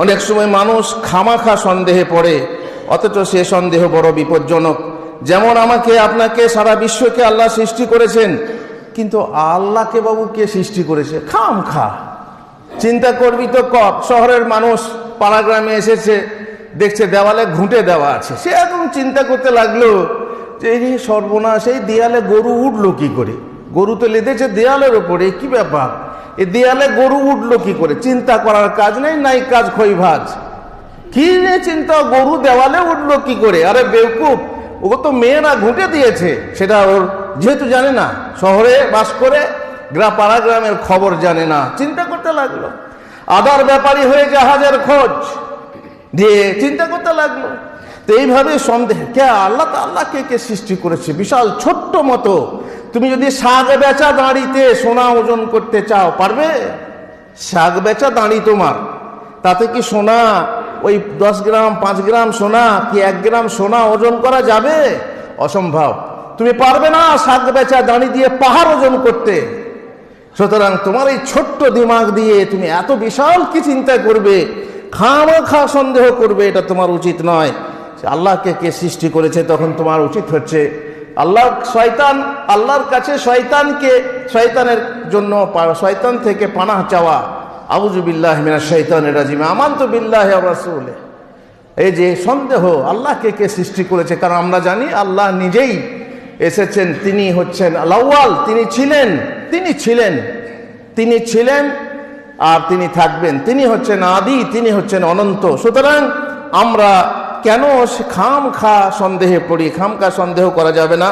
অনেক সময় মানুষ খামাখা সন্দেহে পড়ে, অথচ সে সন্দেহ বড় বিপজ্জনক। যেমন আমাকে আপনাকে সারা বিশ্বকে আল্লাহ সৃষ্টি করেছেন, কিন্তু আল্লাহকে বাবু কে সৃষ্টি করেছে? খামখা চিন্তা করবি তো কর। শহরের মানুষ পাড়া গ্রামে এসেছে, দেখছে দেওয়ালে ঘুঁটে দেওয়া আছে, সে এখন চিন্তা করতে লাগলো যে এই সর্বনাশ, এই দেয়ালে গরু উঠলো কি করে? গরু তো লেঁধেছে দেয়ালের উপরে, কি ব্যাপার? এই দেয়ালে গরু উঠলো কি করে? চিন্তা করার কাজ নেই, নাই কাজ খই ভাজ, কি নিয়ে চিন্তা? গরু দেওয়ালে উঠলো কি করে? আরে বেওকুফ, ও তো মেয়েরা ঘুঁটে দিয়েছে, সেটা ওর যেহেতু জানে না, শহরে বাস করে, পাড়া গ্রামের খবর জানে না, চিন্তা করতে লাগলো। আদার ব্যাপারী হয়ে জাহাজের খোঁজ দিয়ে চিন্তা করতে লাগলো। তো এইভাবে সন্দেহ, কে আল্লাহ? তা আল্লাহকে কে সৃষ্টি করেছে? বিশাল ছোট্ট মতো। তুমি যদি শাক বেচা দাঁড়িতে সোনা ওজন করতে চাও, পারবে? শাক বেচা দাঁড়ি তোমার, তাতে কি সোনা ওই 10 গ্রাম 5 গ্রাম সোনা কি 1 গ্রাম সোনা ওজন করা যাবে? অসম্ভব। তুমি পারবে না শাক বেচা দাঁড়ি দিয়ে পাহাড় ওজন করতে। সুতরাং তোমার এই ছোট্ট দিমাগ দিয়ে তুমি এত বিশাল কি চিন্তা করবে, খামাখা সন্দেহ করবে? এটা তোমার উচিত নয়। আল্লাহকে কে সৃষ্টি করেছে, তখন তোমার উচিত হচ্ছে আল্লাহর কাছে শয়তানের জন্য, শয়তান থেকে পানাহ চাওয়া। আউযু বিল্লাহি মিনাশ শাইতানির রাজিম, আমানতু বিল্লাহি ওয়া রাসূলিহি। এই যে সন্দেহ, আল্লাহকে কে সৃষ্টি করেছে? কারণ আমরা জানি আল্লাহ নিজেই এসেছেন, তিনি হচ্ছেন আল-আউয়াল, তিনি ছিলেন আর তিনি থাকবেন, তিনি হচ্ছেন আদি, তিনি হচ্ছেন অনন্ত। সুতরাং আমরা কেন খামখা সন্দেহে পড়ি? খামখা সন্দেহ করা যাবে না।